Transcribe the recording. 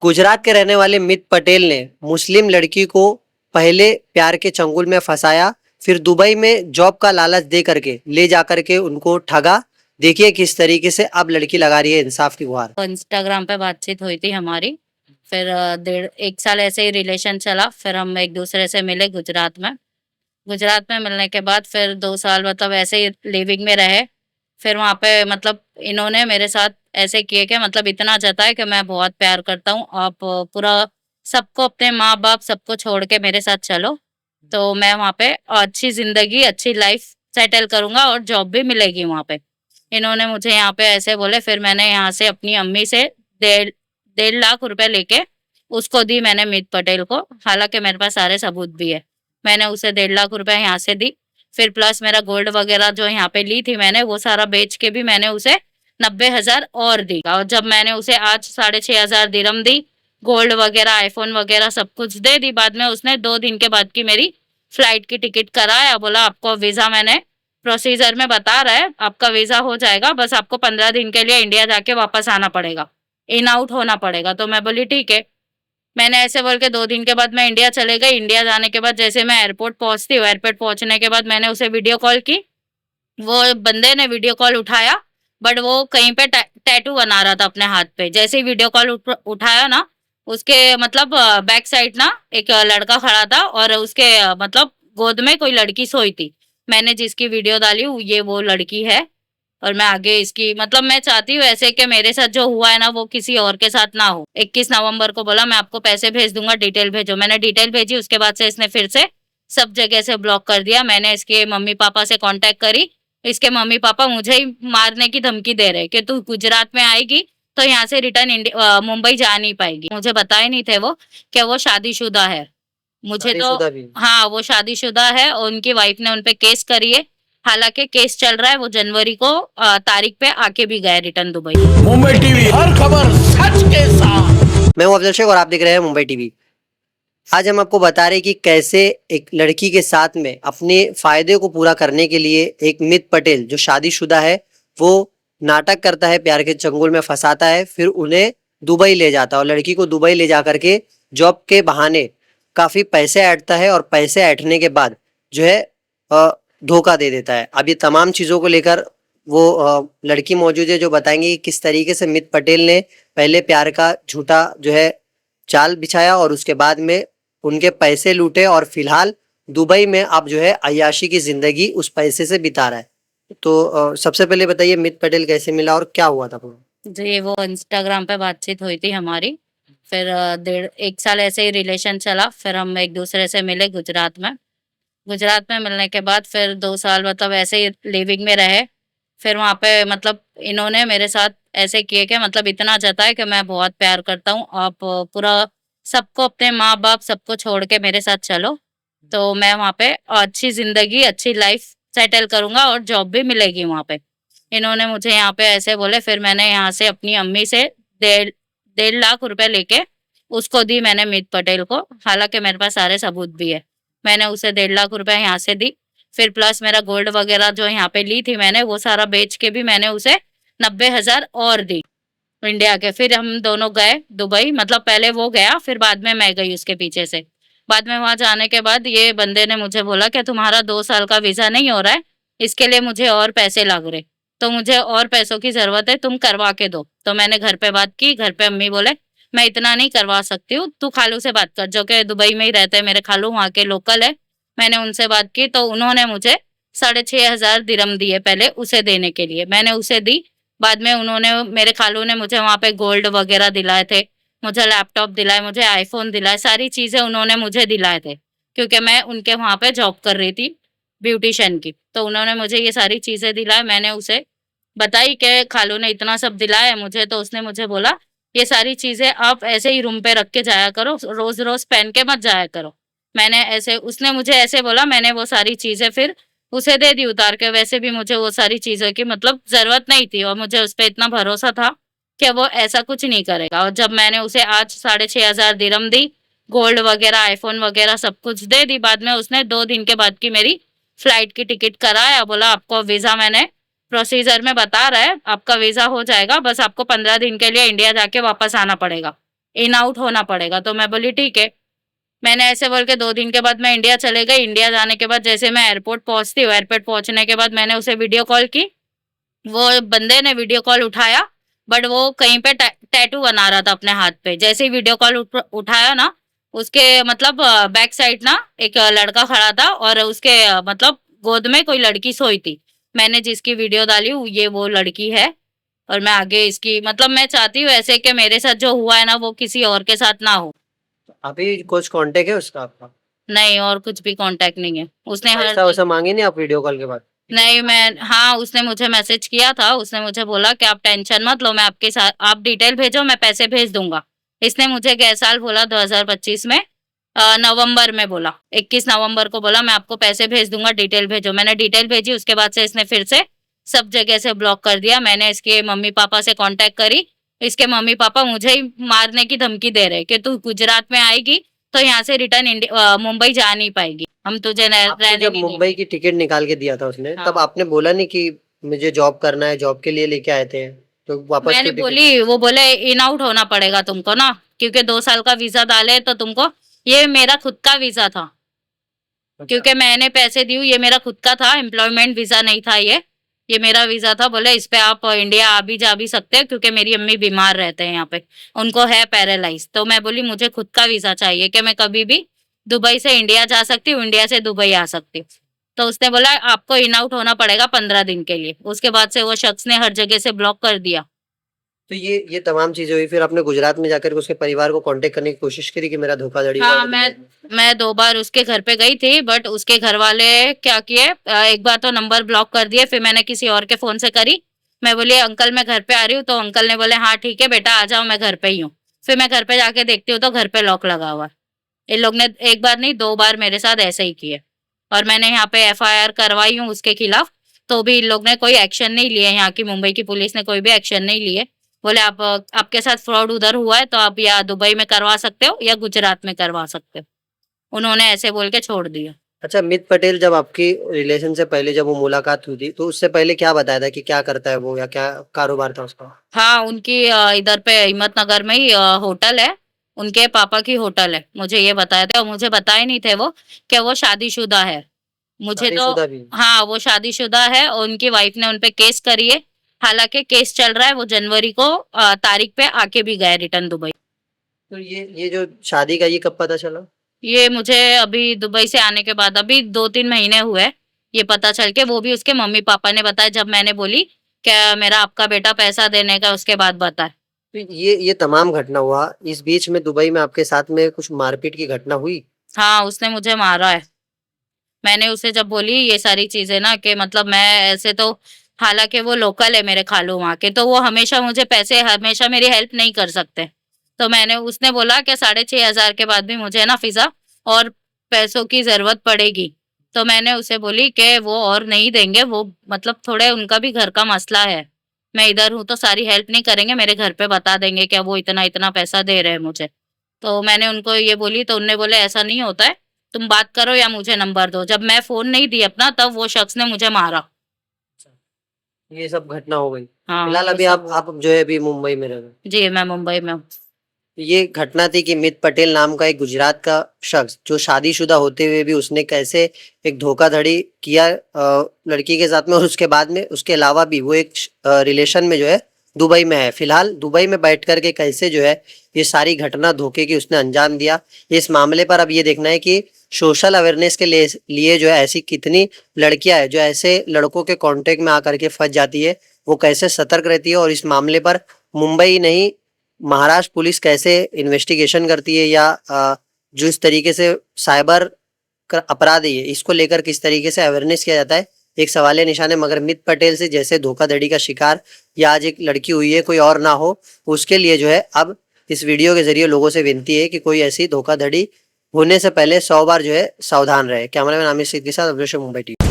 गुजरात के रहने वाले मित पटेल ने मुस्लिम लड़की को पहले प्यार के चंगुल में फंसाया, फिर दुबई में जॉब का लालच दे करके ले जा करके उनको ठगा। देखिए किस तरीके से अब लड़की लगा रही है इंसाफ की गुहार। इंस्टाग्राम पे बातचीत हुई थी हमारी। फिर डेढ़ एक साल ऐसे ही रिलेशन चला। फिर हम एक दूसरे से मिले गुजरात में मिलने के बाद फिर 2 साल मतलब ऐसे ही लिविंग में रहे। फिर वहाँ पे मतलब इन्होंने मेरे साथ ऐसे किए कि मतलब इतना जताया कि मैं बहुत प्यार करता हूँ, आप पूरा सबको, अपने माँ बाप सबको छोड़ के मेरे साथ चलो, तो मैं वहाँ पे अच्छी जिंदगी, अच्छी लाइफ सेटल करूंगा और जॉब भी मिलेगी वहाँ पे। इन्होंने मुझे यहाँ पे ऐसे बोले। फिर मैंने यहाँ से अपनी अम्मी से डेढ़ 1.5 लाख रुपए लेके उसको दी मैंने, मीत पटेल को। हालांकि मेरे पास सारे सबूत भी है। मैंने उसे 1.5 लाख रुपए यहाँ से दी। फिर प्लस मेरा गोल्ड वगैरह जो यहाँ पे ली थी मैंने, वो सारा बेच के भी मैंने उसे 90,000 और दी। और जब मैंने उसे आज 6,500 दिरहम दी, गोल्ड वगैरह, आईफोन वगैरह सब कुछ दे दी। बाद में उसने 2 दिन के बाद की मेरी फ्लाइट की टिकट कराया। बोला आपको वीजा, मैंने प्रोसीजर में बता रहा है, आपका वीजा हो जाएगा, बस आपको 15 दिन के लिए इंडिया जाके वापस आना पड़ेगा, इन आउट होना पड़ेगा। तो मैं बोली ठीक है। मैंने ऐसे बोल के 2 दिन के बाद मैं इंडिया चले गई। इंडिया जाने के बाद जैसे मैं एयरपोर्ट पहुंचती हूँ, एयरपोर्ट पहुंचने के बाद मैंने उसे वीडियो कॉल की। वो बंदे ने वीडियो कॉल उठाया, बट वो कहीं पे टैटू बना रहा था अपने हाथ पे। जैसे ही वीडियो कॉल उठाया ना, उसके मतलब बैक साइड ना एक लड़का खड़ा था और उसके मतलब गोद में कोई लड़की सोई थी। मैंने जिसकी वीडियो डाली ये वो लड़की है। और मैं आगे इसकी मतलब मैं चाहती हूँ ऐसे कि मेरे साथ जो हुआ है ना वो किसी और के साथ ना हो। 21 नवंबर को बोला मैं आपको पैसे भेज दूंगा, डिटेल भेजो। मैंने डिटेल भेजी, उसके बाद से इसने फिर से सब जगह से ब्लॉक कर दिया। मैंने इसके मम्मी पापा से कांटेक्ट करी। इसके मम्मी पापा मुझे ही मारने की धमकी दे रहे कि तू गुजरात में आएगी तो यहाँ से रिटर्न मुंबई जा नहीं पाएगी। मुझे बताए नहीं थे वो कि वो शादीशुदा है। मुझे तो शादीशुदा भी। हाँ, वो शादीशुदा है और उनकी वाइफ ने उनपे केस करी है। हालांकि केस चल रहा है। वो जनवरी को तारीख पे आके भी गए रिटर्न दुबई। मुंबई टीवी, हर खबर सच के साथ। मैं हूं अफजल शेख और आप देख रहे हैं मुंबई टीवी। आज हम आपको बता रहे हैं कि कैसे एक लड़की के साथ में अपने फायदे को पूरा करने के लिए एक मित पटेल जो शादीशुदा है वो नाटक करता है, प्यार के चंगुल में फंसाता है, फिर उन्हें दुबई ले जाता है और लड़की को दुबई ले जा करके जॉब के बहाने काफी पैसे ऐंठता है और पैसे ऐंठने के बाद जो है धोखा दे देता है। अब ये तमाम चीजों को लेकर वो लड़की मौजूद है जो बताएंगे कि किस तरीके से मित पटेल ने पहले प्यार का झूठा जो है जाल बिछाया और उसके बाद में उनके पैसे लूटे और फिलहाल दुबई में अब जो है अय्याशी की जिंदगी उस पैसे से बिता रहा है। तो सबसे पहले बताइए मित पटेल कैसे मिला और क्या हुआ था पूरा। जी, वो इंस्टाग्राम पे बातचीत हुई थी हमारी। फिर डेढ़ एक साल ऐसे ही रिलेशन चला। फिर हम एक दूसरे से मिले गुजरात में मिलने के बाद फिर 2 साल मतलब ऐसे ही लिविंग में रहे। फिर वहाँ पे मतलब इन्होंने मेरे साथ ऐसे किए कि मतलब इतना जताया कि मैं बहुत प्यार करता हूँ, आप पूरा सबको, अपने माँ बाप सबको छोड़ के मेरे साथ चलो, तो मैं वहाँ पे अच्छी जिंदगी, अच्छी लाइफ सेटल करूंगा और जॉब भी मिलेगी वहाँ पे। इन्होंने मुझे यहाँ पे ऐसे बोले। फिर मैंने यहाँ से अपनी अम्मी से डेढ़ 1.5 लाख रुपए लेके उसको दी मैंने, मीत पटेल को। हालांकि मेरे पास सारे सबूत भी है। मैंने उसे 1.5 लाख रुपए यहाँ से दी। फिर प्लस मेरा गोल्ड वगैरह जो यहाँ पे ली थी मैंने, वो सारा बेच के भी मैंने उसे 90,000 और दी इंडिया के। फिर हम दोनों गए दुबई। मतलब पहले वो गया, फिर बाद में मैं गई उसके पीछे से। बाद में वहां जाने के बाद ये बंदे ने मुझे बोला कि तुम्हारा 2 साल का वीजा नहीं हो रहा है, इसके लिए मुझे और पैसे लग रहे, तो मुझे और पैसों की जरूरत है, तुम करवा के दो। तो मैंने घर पे बात की। घर पे अम्मी बोले मैं इतना नहीं करवा सकती हूँ, तू खालू से बात कर, जो कि दुबई में ही रहते हैं मेरे खालू, वहाँ के लोकल है। मैंने उनसे बात की तो उन्होंने मुझे 6,500 दिरहम दिए पहले उसे देने के लिए। मैंने उसे दी। बाद में उन्होंने, मेरे खालू ने मुझे वहाँ पे गोल्ड वगैरह दिलाए थे, मुझे लैपटॉप दिलाए, मुझे आईफोन दिलाए, सारी चीजें उन्होंने मुझे दिलाए थे, क्योंकि मैं उनके वहाँ पे जॉब कर रही थी ब्यूटिशियन की। तो उन्होंने मुझे ये सारी चीजें दिलाए। मैंने उसे बताई कि खालू ने इतना सब दिलाया है मुझे। तो उसने मुझे बोला ये सारी चीजें आप ऐसे ही रूम पे रख के जाया करो, रोज रोज पहन के मत जाया करो। मैंने ऐसे, उसने मुझे ऐसे बोला, मैंने वो सारी चीजें फिर उसे दे दी उतार के। वैसे भी मुझे वो सारी चीजों की मतलब जरूरत नहीं थी और मुझे उस पर इतना भरोसा था कि वो ऐसा कुछ नहीं करेगा। और जब मैंने उसे आज 6,500 दिरहम दी, गोल्ड वगैरह, आईफोन वगैरह सब कुछ दे दी। बाद में उसने 2 दिन के बाद की मेरी फ्लाइट की टिकट कराया। बोला आपको वीजा, मैंने प्रोसीजर में बता रहा है, आपका वीजा हो जाएगा, बस आपको 15 दिन के लिए इंडिया जाके वापस आना पड़ेगा, इन आउट होना पड़ेगा। तो मैं बोली ठीक है। मैंने ऐसे बोल के 2 दिन के बाद मैं इंडिया चले गई। इंडिया जाने के बाद जैसे मैं एयरपोर्ट पहुंचती हूँ, एयरपोर्ट पहुंचने के बाद मैंने उसे वीडियो कॉल की। वो बंदे ने वीडियो कॉल उठाया, बट वो कहीं पे टैटू बना रहा था अपने हाथ पे। जैसे ही वीडियो कॉल उठाया ना, उसके मतलब बैक साइड ना एक लड़का खड़ा था और उसके मतलब गोद में कोई लड़की सोई थी। मैंने जिसकी वीडियो डाली ये वो लड़की है। और मैं आगे इसकी मतलब मैं चाहती हूँ ऐसे कि मेरे साथ जो हुआ है ना वो किसी और के साथ ना हो। अभी कुछ कांटेक्ट है उसका आपका? नहीं, और कुछ भी कांटेक्ट नहीं है। उसने हर पैसा वैसा मांगे नहीं आप वीडियो कॉल के बाद? नहीं, मैं हाँ, उसने मुझे मैसेज किया था। उसने मुझे बोला कि आप टेंशन मत लो, मैं आपके साथ, आप डिटेल भेजो, मैं पैसे भेज दूंगा। इसने मुझे गए साल बोला 2025 में नवंबर में बोला, 21 नवंबर को बोला मैं आपको पैसे भेज दूंगा, डिटेल भेजो। मैंने डिटेल भेजी, उसके बाद से इसने फिर से सब जगह से ब्लॉक कर दिया। मैंने इसके मम्मी पापा से कांटेक्ट करी। इसके मम्मी पापा मुझे ही मारने की धमकी दे रहे कि तू गुजरात में आएगी तो यहाँ से रिटर्न मुंबई जा नहीं पाएगी, हम तुझे आपको रहने जब नहीं मुंबई देंगे। की टिकट निकाल के दिया था उसने, हाँ। तब आपने बोला नहीं कि मुझे जॉब करना है, जॉब के लिए लेके आए थे, तो वापस मैंने क्यों टिकट? बोली, वो बोले इन आउट होना पड़ेगा तुमको ना, क्योंकि 2 साल का वीजा डाले तो तुमको। ये मेरा खुद का वीजा था, क्योंकि मैंने पैसे दी, ये मेरा खुद का था, एम्प्लॉयमेंट वीजा नहीं था ये मेरा वीजा था। बोले इस पे आप इंडिया आ भी सकते हो, क्योंकि मेरी अम्मी बीमार रहते हैं यहाँ पे, उनको है पैरालाइज। तो मैं बोली मुझे खुद का वीजा चाहिए कि मैं कभी भी दुबई से इंडिया जा सकती हूँ, इंडिया से दुबई आ सकती हूँ। तो उसने बोला आपको इन आउट होना पड़ेगा 15 दिन के लिए। उसके बाद से वो शख्स ने हर जगह से ब्लॉक कर दिया। तो ये तमाम चीजें हुई, फिर आपने गुजरात में जाकर के उसके परिवार को कांटेक्ट करने की कोशिश करी कि मेरा धोखाधड़ी हुआ हाँ, है दुबई में? मैं 2 बार उसके घर पे गई थी, बट उसके घर वाले क्या किए, एक बार तो नंबर ब्लॉक कर दिए, फिर मैंने किसी और के फोन से करी। मैं बोली अंकल मैं घर पे आ रही हूँ, तो अंकल ने बोले हाँ ठीक है बेटा आ जाओ, मैं घर पे ही हूँ। फिर मैं घर पे जाके देखती हूँ तो घर पे लॉक लगा हुआ है। इन लोग ने एक बार नहीं 2 बार मेरे साथ ऐसे ही किए। और मैंने यहाँ पे एफआईआर करवाई हूँ उसके खिलाफ, तो भी इन लोग ने कोई एक्शन नहीं लिए। यहाँ की मुंबई की पुलिस ने कोई भी एक्शन नहीं लिए। बोले आप आपके साथ फ्रॉड उधर हुआ है तो आप या दुबई में करवा सकते हो या गुजरात में करवा सकते हो। उन्होंने ऐसे बोल के छोड़ दिया। अच्छा, मित पटेल जब आपकी रिलेशन से पहले जब वो मुलाकात हुई थी, तो उससे पहले क्या बताया था कि क्या करता है वो, या क्या कारोबार था उसका? हाँ, उनकी इधर पे हिम्मतनगर में ही होटल है। उनके पापा की होटल है, मुझे ये बताया था। और मुझे बताए नहीं थे वो कि वो शादीशुदा है। मुझे तो शादीशुदा भी? हाँ, वो शादीशुदा है और उनकी वाइफ ने उनपे केस करी है। हालांकि केस चल रहा है, वो जनवरी को तारीख पे आके भी गए रिटर्न दुबई। तो ये जो शादी का, ये कब पता चला? ये मुझे अभी दुबई से आने के बाद अभी 2-3 महीने हुए ये पता चल के। वो भी उसके मम्मी पापा ने बताया, जब मैंने बोली क्या मेरा आपका बेटा पैसा देने का, उसके बाद बताया। तो ये तमाम घटना हुआ, इस बीच में दुबई में आपके साथ में कुछ मारपीट की घटना हुई? हाँ, उसने मुझे मारा है। मैंने उसे जब बोली ये सारी चीजें ना कि मतलब मैं ऐसे तो, हालांकि वो लोकल है मेरे खालू वहाँ के, तो वो हमेशा मुझे पैसे, हमेशा मेरी हेल्प नहीं कर सकते। तो मैंने, उसने बोला कि 6,500 के बाद भी मुझे ना फिजा और पैसों की जरूरत पड़ेगी। तो मैंने उसे बोली कि वो और नहीं देंगे, वो मतलब थोड़े उनका भी घर का मसला है। मैं इधर हूँ तो सारी हेल्प नहीं करेंगे, मेरे घर पे बता देंगे क्या वो इतना इतना पैसा दे रहे हैं मुझे। तो मैंने उनको ये बोली तो उनने बोले ऐसा नहीं होता है, तुम बात करो या मुझे नंबर दो। जब मैं फोन नहीं दी अपना, तब वो शख्स ने मुझे मारा। ये सब घटना हो गई। हाँ, फिलहाल ये अभी सब आप जो है अभी मुंबई में रह रहे हो। जी, मैं मुंबई में हूँ। ये घटना थी कि मित पटेल नाम का एक गुजरात का शख्स, जो शादीशुदा होते हुए भी उसने कैसे एक धोखाधड़ी किया लड़की के साथ में, और उसके बाद में उसके अलावा भी वो एक रिलेशन में जो है दुबई में है। फिलहाल दुबई में बैठ कर के कैसे जो है ये सारी घटना धोखे की उसने अंजाम दिया, इस मामले पर अब ये देखना है कि सोशल अवेयरनेस के लिए जो है ऐसी कितनी लड़कियां हैं जो ऐसे लड़कों के कांटेक्ट में आकर के फंस जाती है, वो कैसे सतर्क रहती है, और इस मामले पर मुंबई नहीं महाराष्ट्र पुलिस कैसे इन्वेस्टिगेशन करती है, या जो इस तरीके से साइबर अपराध है इसको लेकर किस तरीके से अवेयरनेस किया जाता है, एक सवालिया निशान है। मगर मित पटेल से जैसे धोखाधड़ी का शिकार या आज एक लड़की हुई है, कोई और ना हो, उसके लिए जो है अब इस वीडियो के जरिए लोगों से विनती है कि कोई ऐसी धोखाधड़ी होने से पहले 100 बार जो है सावधान रहे। कैमरामैन आमिर सिद्दीकी के साथ मुंबई टीवी।